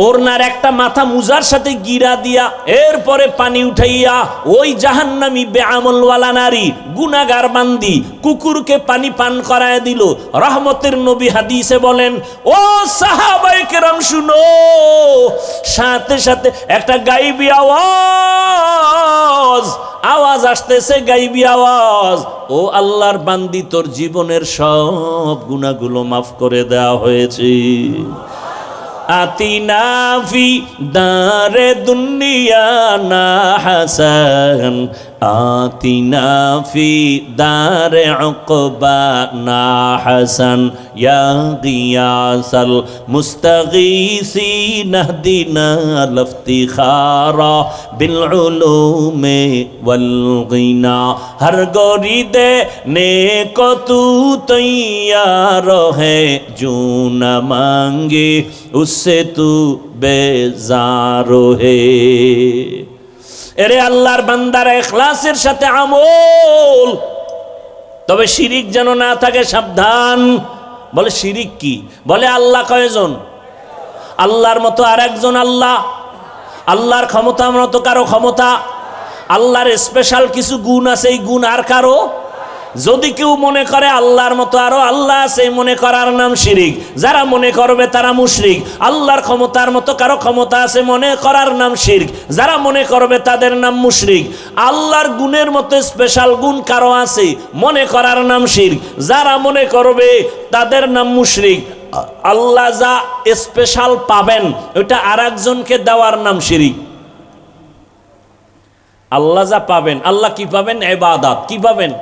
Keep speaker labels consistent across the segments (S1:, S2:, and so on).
S1: ওরনার একটা মাথা মুজার সাথে গিরা দিয়া এরপরে পানি উঠাইয়া ওই জাহান্নামী বেআমলওয়ালা নারী গুনাহগার বান্দি কুকুরকে পানি পান করায় দিল। রহমতের নবী হাদিসে বলেন, ও সাহাবায়ে কেরাম শুনো, সাথে সাথে একটা গায়বী আওয়াজ আসতেছে, গায়বী আওয়াজ, ও আল্লাহর বান্দি, তোর জীবনের সব গুনাহগুলো মাফ করে দেওয়া হয়েছে। আতিনা ফি দারে দুনিয়া না হাসান, আতিনা ফি দারে উকবা না হাসান, ইয়া গিয়াসাল মুস্তাগীসিন ইহদিনা লিফতিখারা বিল উলুমি ওয়াল গিনা। হর গরিদে নেকো তু তৈয়ার হে, জো না মাंगे उससे तू बेजार है। এরে আল্লাহর বান্দারা, ইখলাসের সাথে আমল, তবে শিরিক যেন না থাকে, সাবধান। বলে শিরিক কি? বলে আল্লাহ কয়জন? আল্লাহর মতো আর একজন আল্লাহ, আল্লাহর ক্ষমতার মতো কারো ক্ষমতা, আল্লাহর স্পেশাল কিছু গুণ আছে, এই গুণ আর কারো। যদি কেউ মনে করে আল্লাহর মতো আরো আল্লাহ আছে, মনে করার নাম শিরিক। যারা মনে করবে তারা মুশরিক। আল্লাহর ক্ষমতার মতো কারো ক্ষমতা আছে মনে করার নাম শিরক। যারা মনে করবে তাদের নাম মুশরিক। আল্লাহর গুণের মতো স্পেশাল গুণ কারো আছে মনে করার নাম শিরক। যারা মনে করবে তাদের নাম মুশরিক। আল্লাহ যা স্পেশাল পাবেন ওটা আরেকজনকে দেওয়ার নাম শিরিক। আল্লাহ যা পাবেন, আল্লাহ কি পাবেন? ইবাদত। কি পাবেন?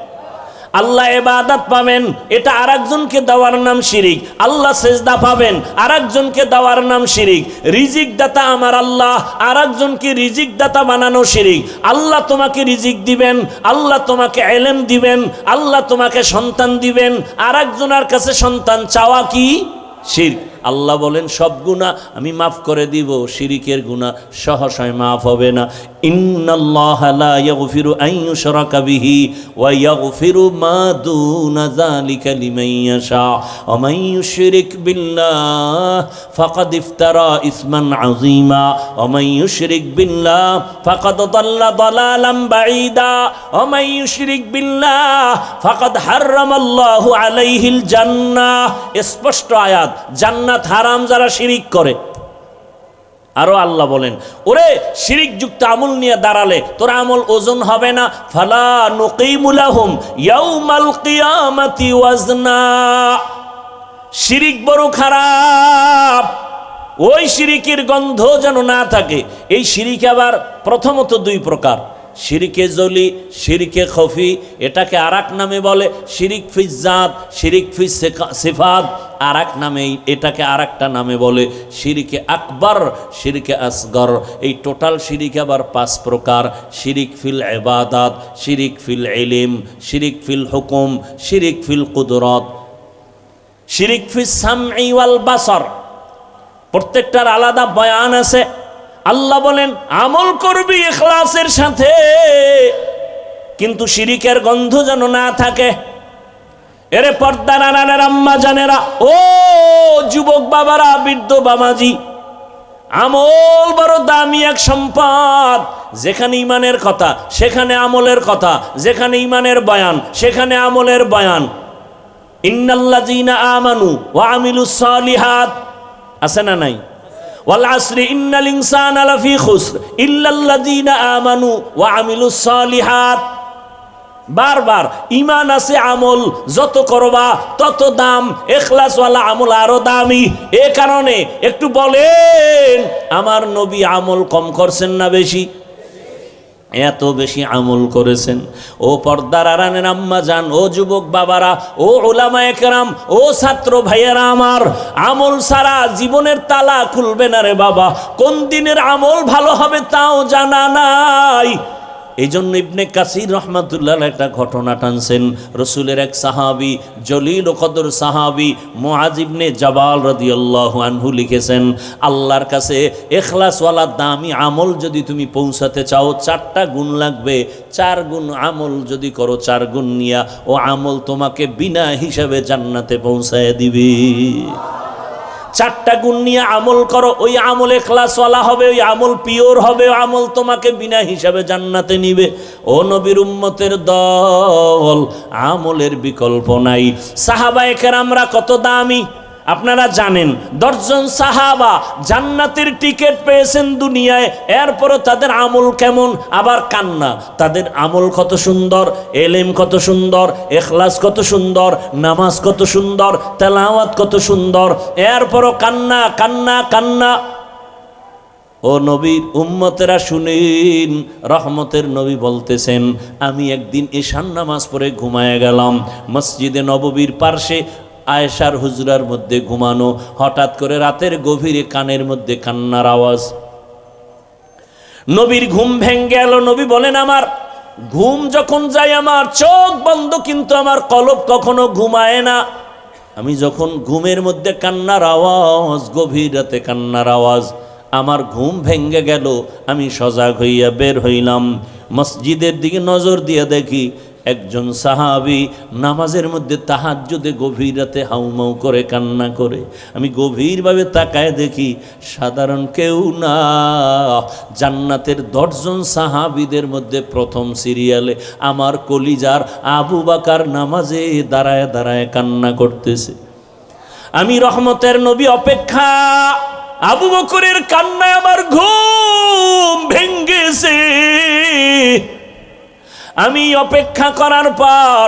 S1: আল্লাহ ইবাদত পাবেন, এটা আরেকজনকে দেওয়ার নাম শিরিক। আল্লাহ সেজদা পাবেন, আরেকজনকে দেওয়ার নাম শিরিক। রিজিক দাতা আমার আল্লাহ, আরেকজনকে রিজিক দাতা বানানো শিরিক। আল্লাহ তোমাকে রিজিক দিবেন, আল্লাহ তোমাকে ইলম দিবেন, আল্লাহ তোমাকে সন্তান দিবেন, আরেকজনের কাছে সন্তান চাওয়া কি? শিরক। আল্লাহ বলেন সব গুনাহ আমি মাফ করে দিব, শিরিকের গুনাহ সহসায় মাফ হবে না। ইন্নাল্লাহা লা ইয়াগফিরু আন ইউশরাকা বিহি ওয়া ইয়াগফিরু মা দুনা যালিকা লিমান ইয়াশা ওয়া মান ইউশরিক বিল্লাহ ফাকাদ ইফতারা ইসমান আযীমা ওয়া মান ইউশরিক বিল্লাহ ফাকাদ দাল্লা দালালান বাঈদা ওয়া মান ইউশরিক বিল্লাহ ফাকাদ হারামাল্লাহু আলাইহিল জান্নাহ। স্পষ্ট আয়াত, জান্নাত হারাম যারা শিরিক করে। আরো আল্লাহ বলেন, ওরে শিরিক যুক্ত আমল নিয়ে দাঁড়ালে তোর আমল ওজন হবে না। ফালা নুকিমু লাহুম ইয়াউমাল কিয়ামাতি ওয়াজনা। শিরিক বড় খারাপ, ওই শিরিকের গন্ধ যেন না থাকে। এই শিরিক আবার প্রথমত দুই প্রকার, শিরিকে জলি, শিরিকে খফি। এটাকে আরেক নামে বলে শিরিক ফিজ জাত, শিরিক ফিজ সিফাত। আরেক নামে এটাকে আরেকটা নামে বলে শিরিকে আকবর, শিরিকে আসগর। এই টোটাল শিরিক আবার পাঁচ প্রকার: শিরিক ফিল ইবাদাত, শিরিক ফিল ইলম, শিরিক ফিল হুকুম, শিরিক ফিল কুদরত, শিরিক ফিস সামঈ ওয়াল বাসর। প্রত্যেকটার আলাদা বয়ান আছে। আল্লাহ বলেন আমল করবি ইখলাসের সাথে, কিন্তু শিরিকের গন্ধ যেন না থাকে। এরে পর্দার আড়ালের আম্মা জানেরা, ও যুবক বাবারা, বৃদ্ধ বাবাজি, আমল বড় দামি এক সম্পদ। যেখানে ইমানের কথা সেখানে আমলের কথা, যেখানে ইমানের বয়ান সেখানে আমলের বয়ান। ইন্নাল্লাযীনা আমানু ওয়া আমিলুস সালিহাত আছে না নাই? ওয়াল আসরি ইন্নাল ইনসানা লাফি খুসর ইল্লাল্লাযীনা আমানু ওয়া আমিলুস সালিহাত। বারবার ইমান আছে, আমল যত করবা তত দাম। ইখলাসওয়ালা আমল আরো দামি। এ কারণে একটু বলেন, আমার নবী আমল কম করছেন না বেশি? এত বেশি আমল করেছেন। ও পর্দার আড়ালের আম্মা জান, ও যুবক বাবারা, ও উলামায়ে কেরাম, ও ছাত্র ভাইয়েরা আমার, আমল ছাড়া জীবনের তালা খুলবে না রে বাবা। কোন দিনের আমল ভালো হবে তাও জানা নাই। এই জন্য ইবনে কাসির রহমাতুল্লাহ একটা ঘটনা টানছেন। রসুলের এক সাহাবী, জলিল ও কদর সাহাবী মুআজ ইবনে জাবাল রাদিয়াল্লাহু আনহু লিখেছেন, আল্লাহর কাছে ইখলাসওয়ালা দামি আমল যদি তুমি পৌঁছাতে চাও, 4টা গুণ লাগবে। 4 গুণ আমল যদি করো, 4 গুণ নিয়া ও আমল তোমাকে বিনা হিসাবে জান্নাতে পৌঁছায় দিবে। 4টা গুণ নিয়ে আমল করো, ওই আমল ইখলাসওয়ালা হবে, ওই আমল পিওর হবে, ওই আমল তোমাকে বিনা হিসাবে জান্নাতে নিবে। ও নবীর উম্মতের দল, আমলের বিকল্প নাই। সাহাবায়ে কেরামরা কত দামি আপনারা জানেন। 10 জন সাহাবা জান্নাতের টিকিট পেয়েছেন দুনিয়ায়, এরপরও তাদের আমল কেমন? আবার কান্না। তাদের আমল কত সুন্দর, এলেম কত সুন্দর, ইখলাস কত সুন্দর, নামাজ কত সুন্দর, তেলাওয়াত কত সুন্দর, এরপরও কান্না কান্না কান্না। ও নবীর উম্মতেরা শুনেন, রহমতের নবী বলতেছেন, আমি একদিন ঈশান নামাজ পড়ে ঘুমায় গেলাম মসজিদে নববীর পার্শ্বে আয়েশার হুজরার মধ্যে ঘুমানো। হঠাৎ করে রাতের গভীরে কানের মধ্যে কান্নার আওয়াজ। নবীর ঘুম ভেঙে গেল। নবী বলেন, আমার ঘুম যখন যায় আমার চোখ বন্ধ, কিন্তু আমার কলব কখনো ঘুমায় না। আমি যখন ঘুমের মধ্যে কান্নার আওয়াজ, গভীর রাতে কান্নার আওয়াজ, আমার ঘুম ভেঙে গেল। আমি সজাগ হইয়া বের হইলাম, মসজিদের দিকে নজর দিয়ে দেখি একজন সাহাবী নামাজের মধ্যে তাহাজ্জুদে গভীর রাতে হাউমাউ করে কান্না করে। আমি গভীরভাবে তাকায় দেখি সাধারণ কেউ না, জান্নাতের 10 জন সাহাবীদের মধ্যে প্রথম সিরিয়ালে আমার কলিজার আবু বকর নামাজে দাঁড়ায় দাঁড়ায় কান্না করতেছে। আমি রহমতের নবী অপেক্ষা, আবু বকরের কান্নায় আমার ঘুম ভেঙ্গেছে। আমি অপেক্ষা করার পর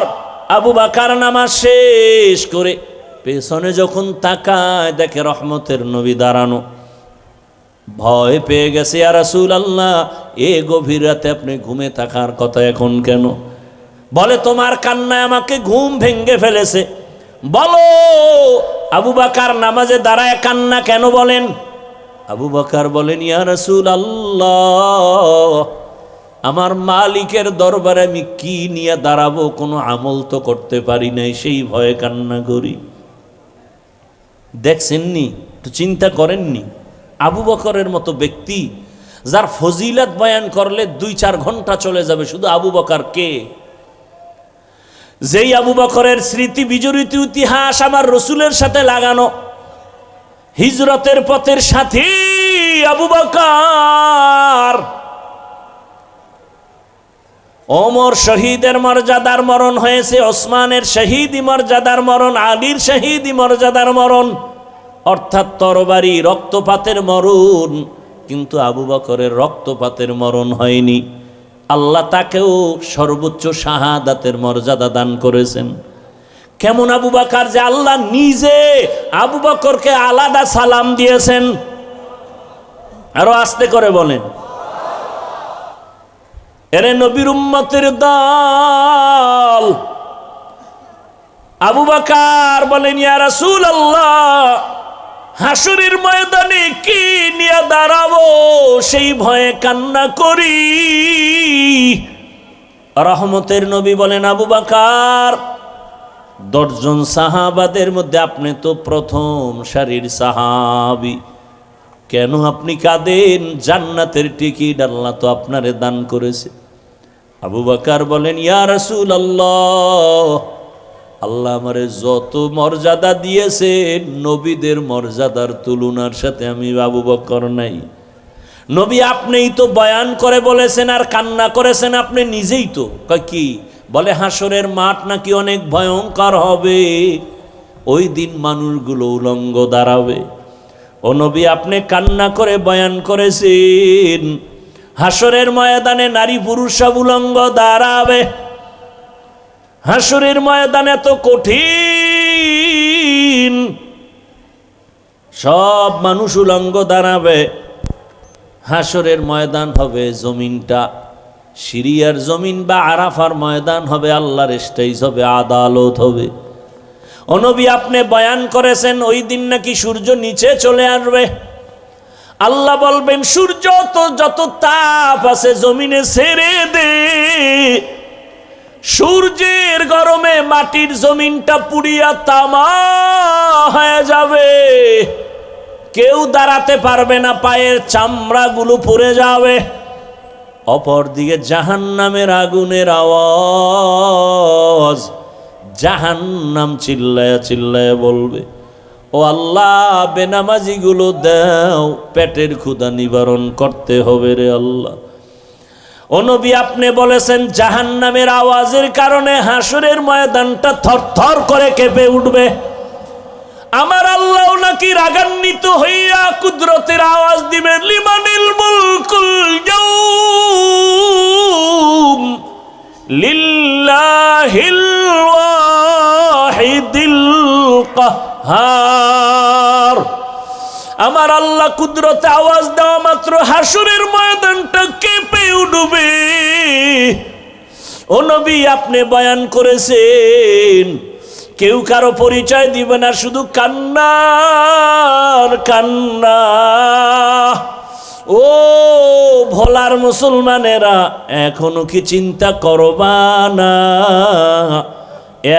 S1: আবু বকর নামাজ শেষ করে পেছনে যখন তাকায় দেখে রহমতের নবী দাঁড়ানো। ভয় পেয়ে গেছে, ইয়া রাসূলুল্লাহ, এ গভীর রাতে আপনি ঘুমে থাকার কথা এখন কেন? বলে, তোমার কান্নায় আমাকে ঘুম ভেঙ্গে ফেলেছে। বলো, আবু বকর নামাজে দাঁড়ায় কান্না কেন বলেন? আবু বকর বলেন, ইয়া রাসূলুল্লাহ, আমার মালিকের দরবারে আমি কি নিয়ে দাঁড়াবো? কোনো আমল তো করতে পারি নাই, সেই ভয়ে কান্না করি। দেখছেননি, একটু চিন্তা করেননি? আবু বকরের মতো ব্যক্তি যার ফজিলত বয়ান করলে 2-4 ঘন্টা চলে যাবে, শুধু আবু বকর কে? যেই আবু বকরের স্মৃতি বিজড়িত ইতিহাস আমার রসুলের সাথে লাগানো, হিজরতের পথের সাথী আবু বকর। ওমর শহীদের মর্যাদার মরণ হয়েছে, ওসমানের শহীদি মর্যাদার মরণ, আলীর শহীদি মর্যাদার মরণ, অর্থাৎ তরবারি রক্তপাতের মরণ। কিন্তু আবু বকরের রক্তপাতের মরণ হয়নি। আল্লাহ তাকেও সর্বোচ্চ শাহাদাতের মর্যাদা দান করেছেন। কেমন আবু বকর যে আল্লাহ নিজে আবু বকরকে আলাদা সালাম দিয়েছেন। আরো আস্তে করে বলেন, এরে নবীর উম্মতের দল। আবু বকর বলেন, ইয়া রাসূলুল্লাহ, হাসরের ময়দানে কি নিয়ে দাঁড়াবো সেই ভয়ে কান্না করি। রহমতের নবী বলেন, আবু বকর, 10 জন সাহাবাদের মধ্যে আপনি তো প্রথম সারির সাহাবী, কেন আপনি কাঁদেন? জান্নাতের টিকিট আল্লাহ তো আপনারে দান করেছে। আবু বকর বলেন, ইয়া রাসূলুল্লাহ, আল্লাহ আমারে যত মর্যাদা দিয়েছে নবীদের মর্যাদার তুলনার সাথে আমি আবু বকর নাই। নবী আপনিই তো বয়ান করে বলেছেন আর কান্না করেছেন, আপনি নিজেই তো। কয় কি? বলে, হাসরের মাঠ নাকি অনেক ভয়ঙ্কর হবে, ওই দিন মানুষগুলো উলঙ্গ দাঁড়াবে। ও নবী, আপনি কান্না করে বয়ান করেছেন হাসরের ময়দানে নারী পুরুষ সব উলঙ্গ দাঁড়াবে। হাসরের ময়দানে তো কঠিন, সব মানুষ উলঙ্গ দাঁড়াবে। হাসরের ময়দান হবে জমিনটা সিরিয়ার জমিন বা আরাফার ময়দান হবে, আল্লাহর স্টেজ হবে, আদালত হবে। ও নবী, আপনি বয়ান করেছেন ওই দিন নাকি সূর্য নিচে চলে আসবে। আল্লাহ বলবেন, সূর্য তো যত তাপ আছে জমিনে ছেড়ে দে। সূর্যের গরমে মাটির জমিনটা পুড়িয়া তামা হয়ে যাবে, কেউ দাঁড়াতে পারবে না, পায়ের চামড়াগুলো পুড়ে যাবে। অপরদিকে জাহান্নামের আগুনের আওয়াজ, জাহান্নাম চিল্লায়া চিল্লায়া বলবে, ও আল্লাহ বেনামাজিগুলো দাও, পেটের ক্ষুধা নিবারণ করতে হবে রে আল্লাহ। ও নবী আপনি বলেছেন জাহান্নামের আওয়াজের কারণে হাসরের ময়দানটা থরথর করে কেঁপে উঠবে। আমার আল্লাহ নাকি রাগান্বিত হইয়া কুদরতের আওয়াজ দিবেন, লিমানিল মুলকুল ইয়াউম লিল্লাহিল ওয়াহিদিল কাহ্হার। আমার আল্লাহ কুদরতে আওয়াজ দেওয়া মাত্র হাসরের ময়দানটা কেঁপে উঠবে। ও নবী আপনি বয়ান করেছেন কেউ কারো পরিচয় দিবে না, শুধু কান্নার কান্না। ও ভোলার মুসলমানেরা, এখনো কি চিন্তা করবা না?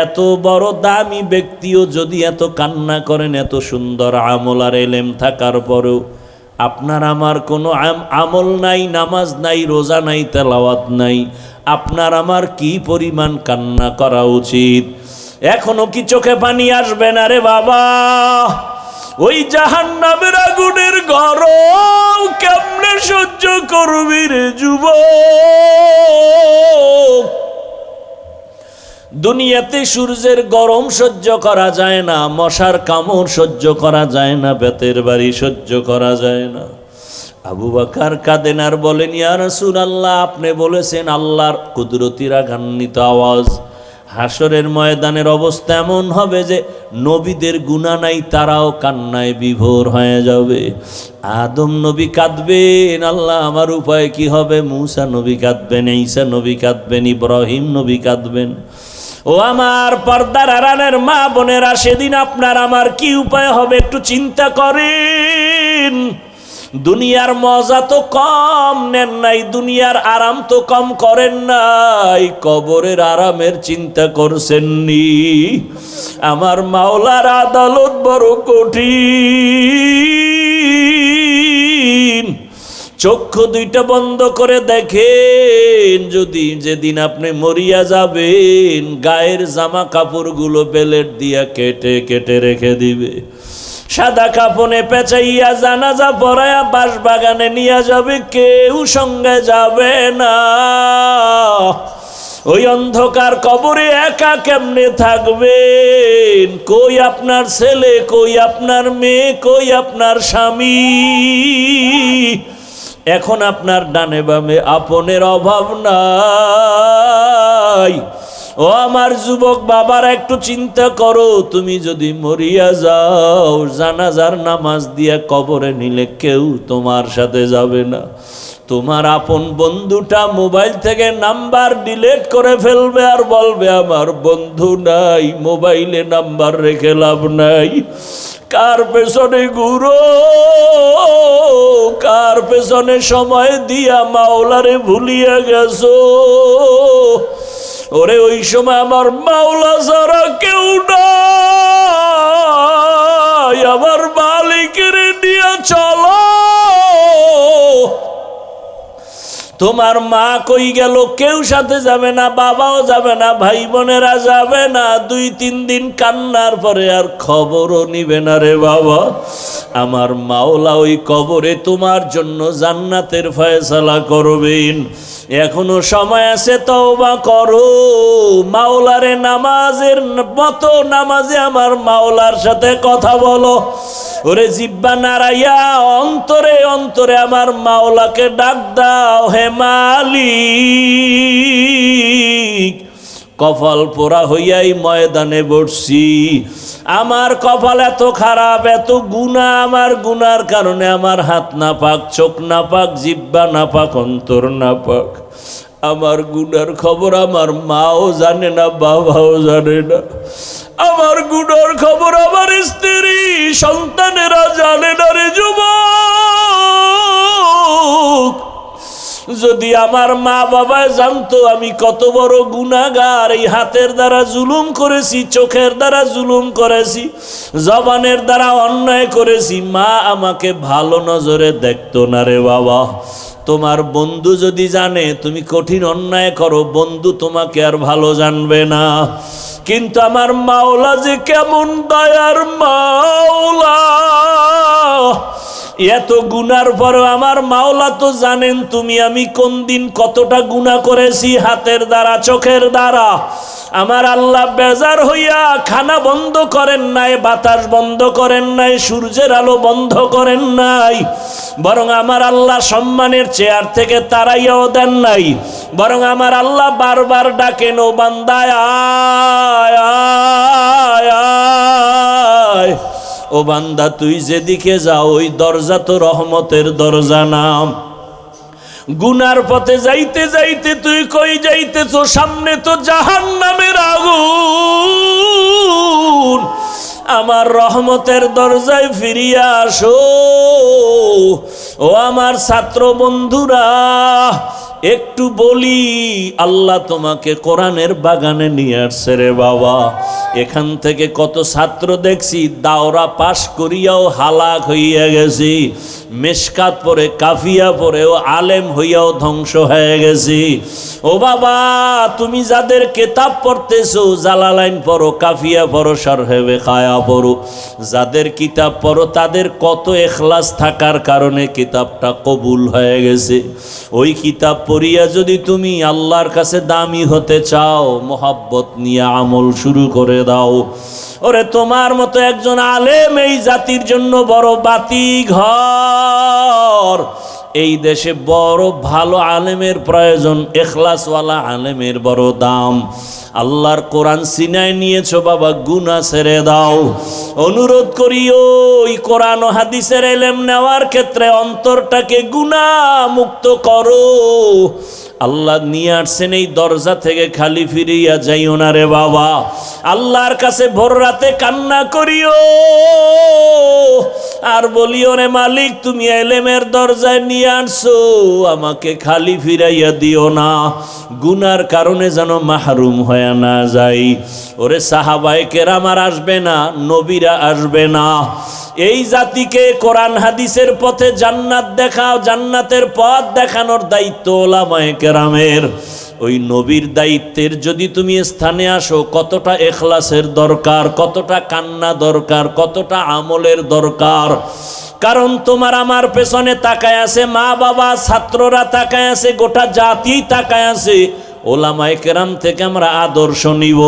S1: এত বড় দামি ব্যক্তিও যদি এত কান্না করেন, এত সুন্দর আমল আর এলেম থাকার পরেও আপনার আমার কোনো আমল নাই, নামাজ নাই, রোজা নাই, তেলাওয়াত নাই, আপনার আমার কি পরিমাণ কান্না করা উচিত? এখনো কি চোখে পানি আসবে না রে বাবা? ওই জাহান্নামের আগুনের গরম কেমনে সহ্য করবি রে যুবক? দুনিয়াতে সূর্যের গরম সহ্য করা যায় না, মশার কামড় সহ্য করা যায় না, বেতের বাড়ি সহ্য করা যায় না। আবু বকর কাঁদেন আর বলেন, ইয়া রাসূলুল্লাহ আপনি বলেছেন আল্লাহর কুদরতি রাগান্বিত আওয়াজ। হাসরের ময়দানের অবস্থা এমন হবে যে নবীদের গুনাহ নাই, তারাও কান্নায় বিভোর হয়ে যাবে। আদম নবী কাঁদবেন, আল্লাহ আমার উপায় কি হবে? মূসা নবী কাঁদবেন, ঈসা নবী কাঁদবেন, ইব্রাহিম নবী কাঁদবেন। ও আমার পর্দার আড়ালের মা বোনেরা, সেদিন আপনার আমার কি উপায় হবে একটু চিন্তা করেন। দুনিয়ার মজা তো কম নেন নাই, দুনিয়ার আরাম তো কম করেন নাই, কবরের আরামের চিন্তা করছেননি? আমার মাওলার আদালত বড় কঠিন। চক্ষু দুইটা বন্ধ করে দেখেন, যদি যেদিন আপনি মরিয়া যাবেন গায়ের জামা কাপড়গুলো বেলেট দিয়া কেটে কেটে রেখে দিবে, সাদা কাপনে পেঁচাইয়া জানাজা পড়ায়া বাঁশ বাগানে নিয়ে যাবে, কেউ সঙ্গে যাবে না। ওই অন্ধকার কবরে একা কেমনে থাকবেন? কই আপনার ছেলে, কই আপনার মেয়ে, কই আপনার স্বামী? এখন আপনার ডানে বামে আপনের অভাব নাই। ও আমার যুবক বাবার, একটু চিন্তা করো, তুমি যদি মরিয়া যাও, জানাজার নামাজ দিয়া কবরে নিলে কেউ তোমার সাথে যাবে না। তোমার আপন বন্ধুটা মোবাইল থেকে নাম্বার ডিলিট করে ফেলবে আর বলবে আমার বন্ধু নাই, মোবাইলে নাম্বার রেখে লাভ নাই। কার পেছনে ঘুরো, কার পেছনে সময় দিয়া মাওলারে ভুলিয়া গেছো? ওরে ওই সময় আমার মাওলা ছাড়া কেউ নাই, আমার মালিকের নিয়ে চলো। তোমার মা কই গেল? কেউ সাথে যাবে না, বাবাও যাবে না, ভাই বোনেরা যাবে না। 2-3 দিন কান্নার পরে আর খবরও নিবে না রে বাবা। আমার মাওলা ওই কবরে তোমার জন্য জান্নাতের ফয়সালা করবেন। এখনো সময় আছে, তওবা করো। মাওলারে নামাজের মতো নামাজে আমার মাওলার সাথে কথা বলো। ওরে জিব্বা নাড়াইয়া অন্তরে অন্তরে আমার মাওলাকে ডাক দাও, হে মালিক। কপাল পোড়া হইয়াই ময়দানে বসছি। আমার কপাল এত খারাপ, এত গুনাহ, আমার গুনার কারণে আমার হাত নাপাক, চোখ নাপাক, জিব্বা নাপাক, অন্তর নাপাক। আমার গুনার খবর আমার মাও জানে না, বাবাও জানে না। আমার গুনার খবর আমার স্ত্রী সন্তানেরা জানে না রে যুবক। যদি আমার মা বাবা জানতো আমি কত বড় গুনাহগার, এই হাতের দ্বারা জুলুম করেছি, চোখের দ্বারা জুলুম করেছি, জবানের দ্বারা অন্যায় করেছি, মা আমাকে ভালো নজরে দেখতো না রে বাবা। তোমার বন্ধু যদি জানে তুমি কঠিন অন্যায় করো, বন্ধু তোমাকে আর ভালো জানবে না। কিন্তু আমার মাওলা যে কেমন দয়ার মাওলা, এত গুনার পরও আমার মাওলা তো জানেন তুমি আমি কোন দিন কতটা গুনাহ করেছি, হাতের দ্বারা চোখের দ্বারা। আমার আল্লাহ বেজার হইয়া খানা বন্ধ করেন নাই, বাতাস বন্ধ করেন নাই, সূর্যের আলো বন্ধ করেন নাই, বরং আমার আল্লাহ সম্মানের চেয়ার থেকে তাড়াইয়াও দেন নাই, বরং আমার আল্লাহ বারবার ডাকেন, ও বান্দা আয় আয় আয়, ও বান্দা তুই যেদিকে যাও ওই দরজা তো রহমতের দরজা নাম। গুনার পথে যাইতে যাইতে তুই কই যাইতেছ? সামনে তো জাহান্নামের আগুন। আমার রহমতের দরজায় ফিরিয়া আসো। ও আমার ছাত্র বন্ধুরা, একটু বলি, আল্লাহ তোমাকে কোরআনের বাগানে নিয়ে আসছে রে বাবা। এখান থেকে কত ছাত্র দেখছি দাওরা পাশ করিয়াও হালাক হইয়া গেছি, মেশকাত পড়ে কাফিয়া পড়েও আলেম হইয়াও ধ্বংস হয়ে গেছি। ও বাবা, তুমি যাদের কিতাব পড়তেছো, জালালাইন পড়ো, কাফিয়া পড়ো, শরহে বেখায়া পড়ো, যাদের কিতাব পড়ো তাদের কত ইখলাস থাকার কারণে কিতাবটা কবুল হয়ে গেছে। ওই কিতাব পড়িয়া যদি তুমি আল্লাহর কাছে দামি হতে চাও, মোহাব্বত নিয়ে আমল শুরু করে দাও। ওরে তোমার মতো একজন আলেম এই জাতির জন্য বড় বাতি ঘর। এই দেশে বড় ভালো আলেমের প্রয়োজন, ইখলাসওয়ালা আলেমের বড় দাম। আল্লাহর কোরআন সিনায় নিয়েছো বাবা, গুনাহ ছেড়ে দাও। অনুরোধ করি ওই কোরআন ও হাদিসের ইলম নেওয়ার ক্ষেত্রে অন্তরটাকে গুনাহ মুক্ত করো। আল্লাহ নিয়ে আসছেন এই দরজা থেকে খালি ফিরিয়া যাইও না রে বাবা। আল্লাহর কাছে ভোর রাতে কান্না করিও আর বলিও, রে মালিক তুমি ইলমের দরজায় নিয়ে আসছো, আমাকে খালি ফিরাইয়া দিও না, গুনার কারণে যেন মাহরুম হয়ে না যাই। ওরে সাহাবায়ে কেরাম আর আসবে না, নবীরা আসবে না। এই জাতিকে কোরআন হাদিসের পথে জান্নাত দেখাও, জান্নাতের পথ দেখানোর দায়িত্ব উলামায়ে কেরামের। ওই নবীর দায়িত্বের যদি তুমি স্থানে আসো, কতটা ইখলাসের দরকার, কতটা কান্না দরকার, কতটা আমলের দরকার। কারণ তোমার আমার পেছনে তাকায় আছে মা বাবা, ছাত্ররা তাকায় আছে, গোটা জাতি তাকায় আছে। ওলামায়ে কেরাম থেকে আমরা আদর্শ নিব।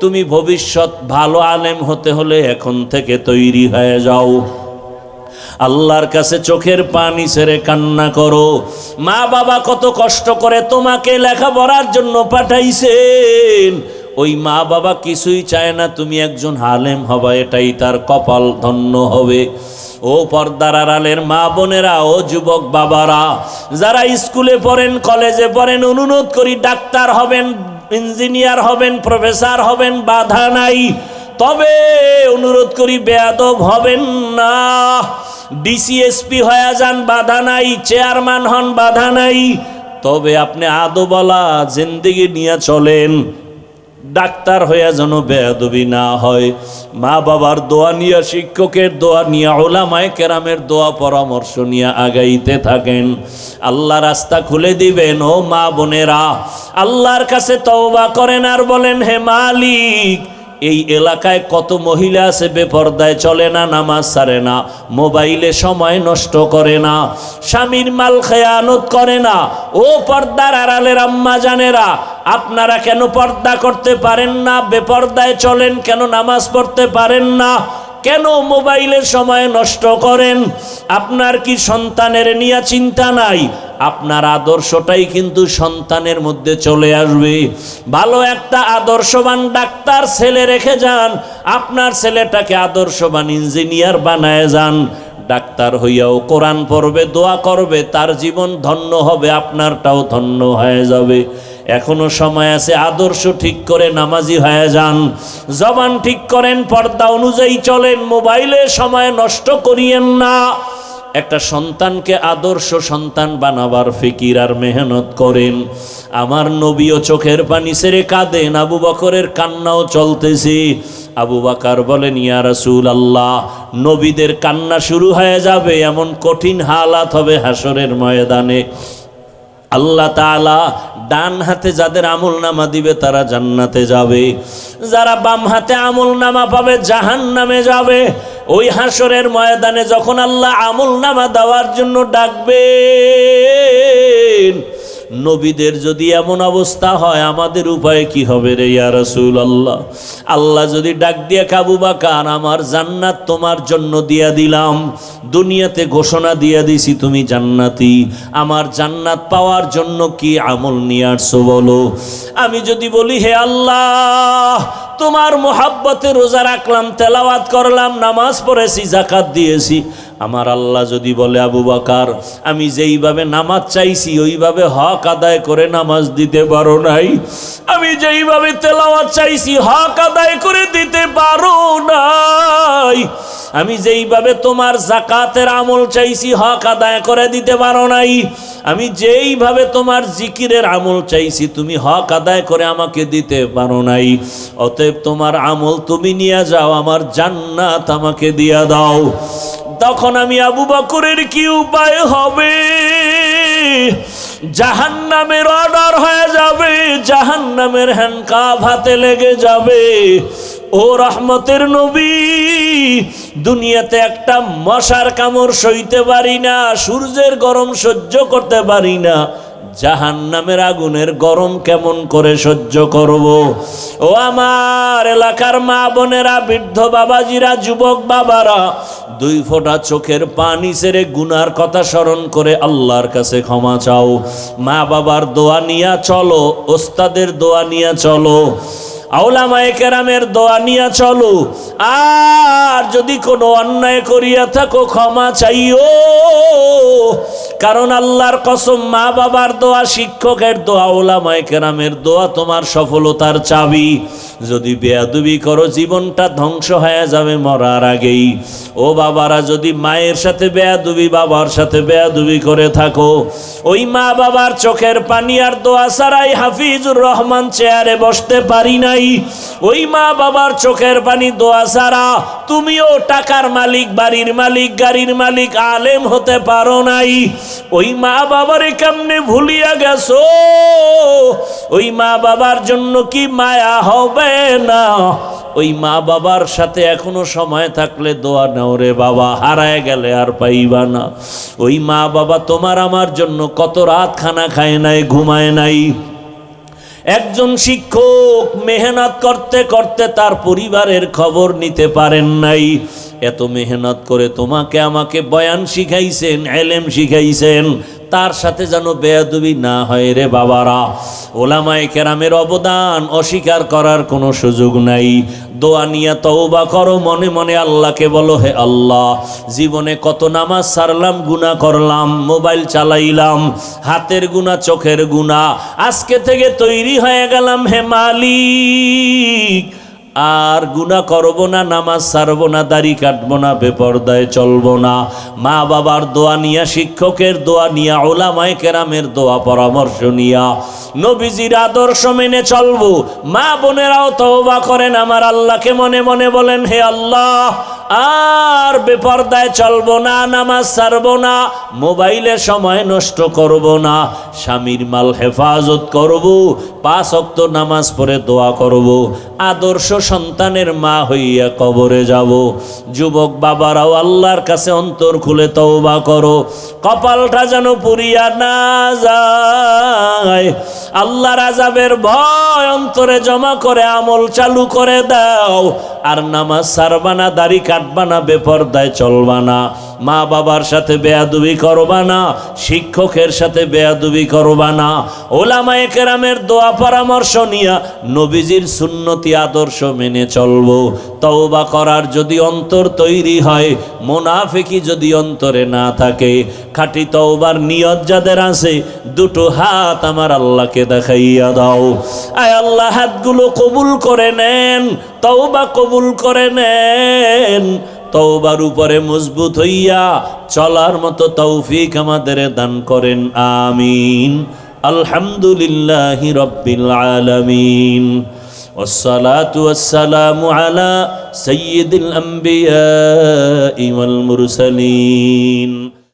S1: তুমি ভবিষ্যৎ ভালো আলেম হতে হলে এখন থেকে তৈরি হয়ে যাও। আল্লাহর কাছে চোখের পানি ছেড়ে কান্না করো। মা বাবা কত কষ্ট করে তোমাকে লেখাপড়ার জন্য পাঠাইছেন, ওই মা বাবা কিছুই চায় না তুমি একজন আলেম হবা, এটাই তার কপাল ধন্য হবে। ও পর্দার আড়ালের মা বোনেরা, ও যুবক বাবারা, যারা স্কুলে পড়েন, কলেজে পড়েন, অনুরোধ করি ডাক্তার হবেন, ইঞ্জিনিয়ার হবেন, প্রফেসর হবেন, বাধা নাই। তবে অনুরোধ করি বেয়াদব হবেন না। ডিসিএসপি হয়ে যান, বাধা নাই। চেয়ারম্যান হন, বাধা নাই। তবে আপনি আদবওয়ালা জিন্দেগি নিয়ে চলেন। ডাক্তার হইয়া যেন বেয়াদবি না হয়। মা বাবার দোয়া নিয়ে, শিক্ষকের দোয়া নিয়ে, উলামায়ে কেরামের দোয়া পরামর্শ নিয়ে আগাইতে থাকেন। আল্লাহ রাস্তা খুলে দিবেন। ও মা বোনেরা, আল্লাহর কাছে তওবা করেন আর বলেন, হে মালিক, এই এলাকায় কত মহিলা আছে বেপরদায় চলে না, নামাজ ছাড়ে না, মোবাইলে সময় নষ্ট করে না, স্বামীর মাল খেয়ানত করে না। ও পর্দার আড়ালের আম্মা জানেরা, আপনারা কেন পর্দা করতে পারেন না? বেপরদায় চলেন কেন? নামাজ পড়তে পারেন না কেন? মোবাইলের সময় নষ্ট করেন। আপনার কি সন্তানের নিয়ে চিন্তা নাই? আপনার আদর্শটাই কিন্তু সন্তানের মধ্যে চলে আসবে। ভালো একটা আদর্শবান ডাক্তার ছেলে রেখে যান, আপনার ছেলেটাকে আদর্শবান ইঞ্জিনিয়ার বানায় যান। ডাক্তার হইয়াও কোরআন পড়বে, দোয়া করবে, তার জীবন ধন্য হবে, আপনারটাও ধন্য হয়ে যাবে। এখনো সময় আছে, আদর্শ ঠিক করে নামাজি হয়ে যান, জবান ঠিক করেন, পর্দা অনুযায়ী চলেন, মোবাইলে সময় নষ্ট করিয়েন না। একটা সন্তানকে আদর্শ সন্তান বানাবার ফিকির আর মেহনত করেন। আমার নবীও চোখের পানি ছেড়ে কাঁদেন, আবু বকরের কান্নাও চলতেছে। আবু বকর বলেন, ইয়া রাসূলুল্লাহ, নবীদের কান্না শুরু হয়ে যাবে, এমন কঠিন হালাত হবে হাসরের ময়দানে। আল্লাহ তাআলা ডান হাতে যাদের আমলনামা দিবে তারা জান্নাতে যাবে, যারা বাম হাতে আমলনামা পাবে জাহান্নামে যাবে। ওই হাসরের ময়দানে যখন আল্লাহ আমলনামা দেওয়ার জন্য ডাকবেন, নবীদের যদি এমন অবস্থা হয় আমাদের উপায় কি হবে রে ইয়া রাসূলুল্লাহ? আল্লাহ যদি ডাক দিয়ে আবু বকর আমার জান্নাত তোমার জন্য দিয়া দিলাম, দুনিয়াতে ঘোষণা দিয়া দিছি তুমি জান্নাতি, আমার জান্নাত পাওয়ার জন্য কি আমল নিয়ে আসছো বলো? আমি যদি বলি হে আল্লাহ তোমার মোহাব্বতে রোজা রাখলাম, তেলাওয়াত করলাম, নামাজ পড়েছি, যাকাত দিয়েছি, আমার আল্লাহ যদি বলে আবু বকর আমি যেইভাবে নামাজ চাইছি ওইভাবে হক আদায় করে নামাজ দিতে পারো নাই, আমি যেইভাবে তেলাওয়াত চাইছি হক আদায় করে দিতে পারো নাই, আমি যেইভাবে তোমার যাকাতের আমল চাইছি হক আদায় করে দিতে পারো নাই, আমি যেইভাবে তোমার জিকিরের আমল চাইছি তুমি হক আদায় করে আমাকে দিতে পারো নাই, অতএব তোমার আমল তুমি নিয়ে যাও, আমার জান্নাত আমাকে দিয়া দাও। তখন আমি আবু বকরের কি উপায় হবে? জাহান্নামের অর্ডার হয়ে যাবে, জাহান্নামের হ্যান্ডকাফ হাতে লেগে যাবে। ও রহমতের নবী, দুনিয়াতে একটা মশার কামড় সইতে পারি না, সূর্যের গরম সহ্য করতে পারি না, জাহান্নামের আগুনের গরম কেমন করে সহ্য করব? ও আমার এলাকার মা বোনেরা, বৃদ্ধ বাবাজিরা, যুবক বাবারা, দুই ফোঁটা চোখের পানি ছেড়ে গুনার কথা স্মরণ করে আল্লাহর কাছে ক্ষমা চাও। মা বাবার দোয়া নিয়া চলো, ওস্তাদের দোয়া নিয়া চলো, আউলামায়ে কেরামের দোয়া নিয়া চলো। আর যদি কোনো অন্যায় করিয়া থাকো ক্ষমা চাইও, কারণ আল্লাহর কসম মা বাবার দোয়া, শিক্ষকের দোয়া, ওলামায়ে কেরামের দোয়া তোমার সফলতার চাবি। যদি বেয়াদবি করো জীবনটা ধ্বংস হয়ে যাবে মরার আগেই। ও বাবারা, যদি মায়ের সাথে বেয়াদবি, বাবার সাথে বেয়াদবি করে থাকো, ওই মা বাবার চোখের পানি আর দোয়া ছাড়াই হাফিজুর রহমান চেয়ারে বসতে পারি নাই, ওই মা বাবার চোখের পানি দোয়া ছাড়া তুমিও টাকার মালিক, বাড়ির মালিক, গাড়ির মালিক, আলেম হতে পারো নাই। ওই মা বাবারে কেমনে ভুলিয়া গেছো? ওই মা বাবার জন্য কি মায়া হবে না? ওই মা বাবার সাথে এখনো সময় থাকলে দোয়া নাও রে বাবা, হারায় গেলে আর পাইবা না। ওই মা বাবা তোমার আমার জন্য কত রাত খানা খায় নাই, ঘুমায় নাই। একজন শিক্ষক মেহনত করতে করতে তার পরিবারের খবর নিতে পারেন নাই। এত মেহনত করে তোমাকে আমাকে বয়ান শিখাইছেন, এলেম শিখাইছেন, তার সাথে যেন বেয়াদবি না হয় রে বাবারা। ওলামায়ে কেরামের অবদান অস্বীকার করার কোনো সুযোগ নাই। দোয়া নিয়া তওবা করো, মনে মনে আল্লাহকে বলো হে আল্লাহ, জীবনে কত নামাজ ছাড়লাম, গুনাহ করলাম, মোবাইল চালাইলাম, হাতের গুনাহ, চোখের গুনাহ, আজকে থেকে তৈরি হয়ে গেলাম হে মালিক, আর গুনাহ করব না, নামাজ ছাড়বো না, দাড়ি কাটবো না, বেপরদায় চলবো না। মা বাবার দোয়া নিয়া, শিক্ষকের দোয়া নিয়া, ওলামায়ে কেরামের দোয়া পরামর্শ নিয়া নবীজির আদর্শ মেনে চলবো। মা বোনেরাও তওবা করেন, আমার আল্লাহকে মনে মনে বলেন হে আল্লাহ, আর বেপরদায় চলবো না, নামাজ ছাড়বো না, মোবাইলে সময় নষ্ট করব না, স্বামীর মাল হেফাজত করব, 5 ওয়াক্ত নামাজ পড়ে দোয়া করব, আদর্শ সন্তানের মা হইয়া কবরে যাব। যুবক বাবারাও আল্লাহর কাছে অন্তর খুলে তওবা করো, কপালটা যেন পুড়িয়া না যায়। আল্লাহর আযাবের ভয় অন্তরে জমা করে আমল চালু করে দাও। আর নামাজ ছাড়বা না, দাড়ি কাটবা না, বেপরদায় চলবা না, মা বাবার সাথে বেয়াদবি করবা না, শিক্ষকের সাথে বেয়াদবি করবা না, ওলামায়ে কেরামের দোয়া পরামর্শ নিয়া নবীজির সুন্নতি আদর্শ মেনে চলবো। তওবা করার যদি অন্তর তৈরি হয়, মুনাফিকি যদি অন্তরে না থাকে, খাঁটি তওবার নিয়ত যাদের আছে, দুটো হাত আমার আল্লাহকে দেখাইয়া দাও। আয় আল্লাহ, হাতগুলো কবুল করে নেন, তওবা কবুল করে নেন, তওবার উপরে মজবুত হইয়া চলার মতো তৌফিক আমাদের দান করেন, আমিন। আলহামদুলিল্লাহি রাব্বিল আলামিন, ওয়াসসালাতু ওয়াসসালামু আলা সাইয়্যিদিল আম্বিয়াই ওয়াল মুরসালিন।